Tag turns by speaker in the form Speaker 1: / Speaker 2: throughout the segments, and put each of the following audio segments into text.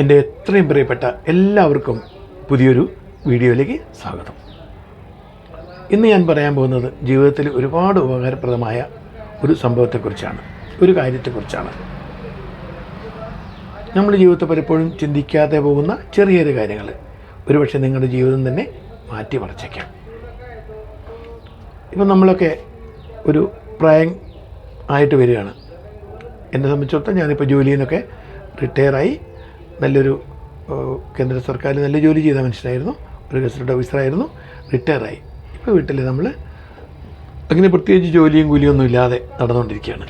Speaker 1: എൻ്റെ എത്രയും പ്രിയപ്പെട്ട എല്ലാവർക്കും പുതിയൊരു വീഡിയോയിലേക്ക് സ്വാഗതം. ഇന്ന് ഞാൻ പറയാൻ പോകുന്നത് ജീവിതത്തിൽ ഒരുപാട് ഉപകാരപ്രദമായ ഒരു സംഭവത്തെക്കുറിച്ചാണ്, ഒരു കാര്യത്തെക്കുറിച്ചാണ്. നമ്മൾ ജീവിതത്തിൽ പലപ്പോഴും ചിന്തിക്കാതെ പോകുന്ന ചെറിയ ചെറിയ കാര്യങ്ങൾ ഒരുപക്ഷെ നിങ്ങളുടെ ജീവിതം തന്നെ മാറ്റിമറിച്ചേക്കാം. ഇപ്പം നമ്മളൊക്കെ ഒരു പ്രായം ആയിട്ട് വരികയാണ്. എന്നെ സംബന്ധിച്ചിടത്തോളം ഞാനിപ്പോൾ ജോലിയിൽ നിന്നൊക്കെ റിട്ടയറായി, നല്ലൊരു കേന്ദ്ര സർക്കാരിൽ നല്ല ജോലി ചെയ്ത മനുഷ്യനായിരുന്നു, ഒരു ഗസറ്റഡ് ഓഫീസറായിരുന്നു, റിട്ടയറായി. ഇപ്പോൾ വീട്ടിൽ നമ്മൾ അങ്ങനെ പ്രത്യേകിച്ച് ജോലിയും കൂലിയൊന്നും ഇല്ലാതെ നടന്നുകൊണ്ടിരിക്കുകയാണ്.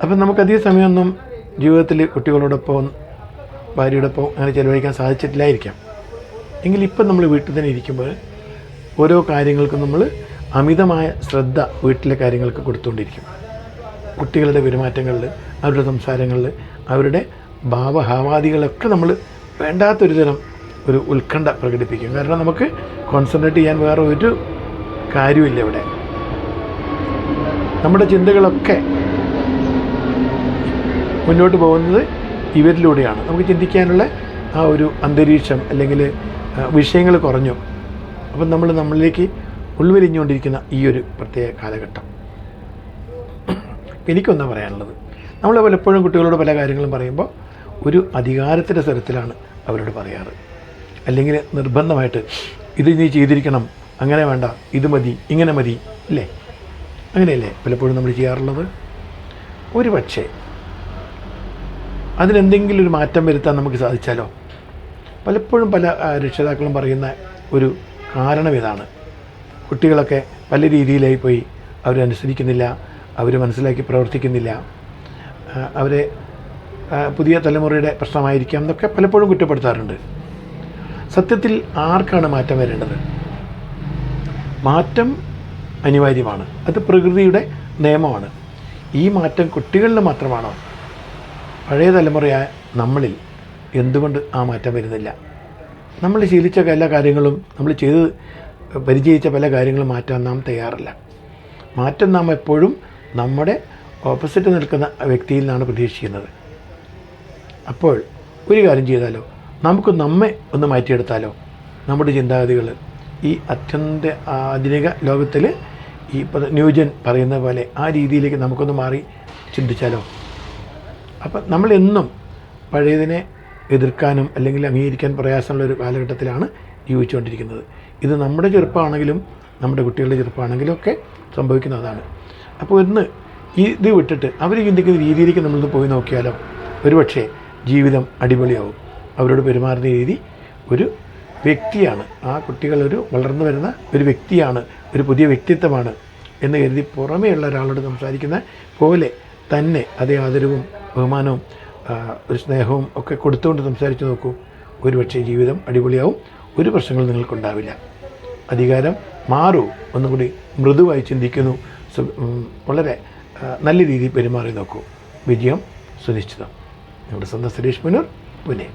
Speaker 1: അപ്പം നമുക്കധികം സമയമൊന്നും ജീവിതത്തിൽ കുട്ടികളോടൊപ്പം ഭാര്യയോടൊപ്പം അങ്ങനെ ചിലവഴിക്കാൻ സാധിച്ചിട്ടില്ലായിരിക്കാം. എങ്കിൽ ഇപ്പം നമ്മൾ വീട്ടിൽ തന്നെ ഇരിക്കുമ്പോൾ ഓരോ കാര്യങ്ങൾക്കും നമ്മൾ അമിതമായ ശ്രദ്ധ വീട്ടിലെ കാര്യങ്ങൾക്ക് കൊടുത്തുകൊണ്ടിരിക്കും. കുട്ടികളുടെ പെരുമാറ്റങ്ങളിൽ, അവരുടെ സംസാരങ്ങളിൽ, അവരുടെ ഭാവഹാവാദികളൊക്കെ നമ്മൾ വേണ്ടാത്തൊരു തരം ഒരു ഉത്കണ്ഠ പ്രകടിപ്പിക്കും. കാരണം നമുക്ക് കോൺസെൻട്രേറ്റ് ചെയ്യാൻ വേറെ ഒരു കാര്യമില്ല ഇവിടെ. നമ്മുടെ ചിന്തകളൊക്കെ മുന്നോട്ട് പോകുന്നത് ഇവരിലൂടെയാണ്. നമുക്ക് ചിന്തിക്കാനുള്ള ആ ഒരു അന്തരീക്ഷം അല്ലെങ്കിൽ വിഷയങ്ങൾ കുറഞ്ഞു. അപ്പം നമ്മളിലേക്ക് ഉൾവലിഞ്ഞുകൊണ്ടിരിക്കുന്ന ഈ ഒരു പ്രത്യേക കാലഘട്ടം. എനിക്കൊന്നാ പറയാനുള്ളത്, നമ്മൾ പലപ്പോഴും കുട്ടികളോട് പല കാര്യങ്ങളും പറയുമ്പോൾ ഒരു അധികാരത്തിൻ്റെ സ്വരത്തിലാണ് അവരോട് പറയാറ്. അല്ലെങ്കിൽ നിർബന്ധമായിട്ട് ഇത് നീ ചെയ്തിരിക്കണം, അങ്ങനെ വേണ്ട, ഇത് മതി, ഇങ്ങനെ മതി, അല്ലേ? അങ്ങനെയല്ലേ പലപ്പോഴും നമ്മൾ ചെയ്യാറുള്ളത്? ഒരു പക്ഷേ അതിനെന്തെങ്കിലും ഒരു മാറ്റം വരുത്താൻ നമുക്ക് സാധിച്ചാലോ? പലപ്പോഴും പല രക്ഷിതാക്കളും പറയുന്ന ഒരു കാരണം ഇതാണ്. കുട്ടികളൊക്കെ പല രീതിയിലായി പോയി, അവരനുസരിക്കുന്നില്ല, അവർ മനസ്സിലാക്കി പ്രവർത്തിക്കുന്നില്ല, അവരെ പുതിയ തലമുറയുടെ പ്രശ്നമായിരിക്കാം എന്നൊക്കെ പലപ്പോഴും കുറ്റപ്പെടുത്താറുണ്ട്. സത്യത്തിൽ ആർക്കാണ് മാറ്റം വരേണ്ടത്? മാറ്റം അനിവാര്യമാണ്, അത് പ്രകൃതിയുടെ നിയമമാണ്. ഈ മാറ്റം കുട്ടികളിൽ മാത്രമാണോ? പഴയ തലമുറയായ നമ്മളിൽ എന്തുകൊണ്ട് ആ മാറ്റം വരുന്നില്ല? നമ്മൾ ശീലിച്ച പല കാര്യങ്ങളും, നമ്മൾ ചെയ്ത് പരിചയിച്ച പല കാര്യങ്ങളും മാറ്റാൻ നാം തയ്യാറല്ല. മാറ്റം നാം എപ്പോഴും നമ്മുടെ ഓപ്പോസിറ്റ് നിൽക്കുന്ന വ്യക്തിയിൽ നിന്നാണ് പ്രതീക്ഷിക്കുന്നത്. അപ്പോൾ ഒരു കാര്യം ചെയ്താലോ, നമുക്ക് നമ്മെ ഒന്ന് മാറ്റിയെടുത്താലോ? നമ്മുടെ ചിന്താഗതികൾ ഈ ആധുനിക ലോകത്തിൽ ഈ ന്യൂജൻ പറയുന്ന പോലെ ആ രീതിയിലേക്ക് നമുക്കൊന്ന് മാറി ചിന്തിച്ചാലോ? അപ്പം നമ്മളെന്നും പഴയതിനെ എതിർക്കാനും അല്ലെങ്കിൽ അംഗീകരിക്കാൻ പ്രയാസമുള്ളൊരു കാലഘട്ടത്തിലാണ് ജീവിച്ചുകൊണ്ടിരിക്കുന്നത്. ഇത് നമ്മുടെ ചെറുപ്പമാണെങ്കിലും നമ്മുടെ കുട്ടികളുടെ ചെറുപ്പമാണെങ്കിലും ഒക്കെ സംഭവിക്കുന്നതാണ്. അപ്പോൾ ഇന്ന് ഇത് വിട്ടിട്ട് അവർ ചിന്തിക്കുന്ന രീതിയിലേക്ക് നമ്മളൊന്ന് പോയി നോക്കിയാലോ? ഒരുപക്ഷെ ജീവിതം അടിപൊളിയാവും. അവരോട് പെരുമാറുന്ന രീതി ഒരു വ്യക്തിയാണ്, ആ കുട്ടികളൊരു വളർന്നു വരുന്ന ഒരു വ്യക്തിയാണ്, ഒരു പുതിയ വ്യക്തിത്വമാണ് എന്ന് കരുതി പുറമേയുള്ള ഒരാളോട് സംസാരിക്കുന്ന പോലെ തന്നെ അതേ ആദരവും ബഹുമാനവും ഒരു സ്നേഹവും ഒക്കെ കൊടുത്തുകൊണ്ട് സംസാരിച്ച് നോക്കൂ. ഒരുപക്ഷെ ജീവിതം അടിപൊളിയാവും, ഒരു പ്രശ്നങ്ങളും നിങ്ങൾക്കുണ്ടാവില്ല. അധികാരം മാറൂ, ഒന്നുകൂടി മൃദുവായി ചിന്തിക്കുന്നു, വളരെ നല്ല രീതിയിൽ പെരുമാറി നോക്കൂ. വിജയം സുനിശ്ചിതം. നമ്മുടെ സ്വന്തം സുരേഷ് മുനൂർ, പുനെ.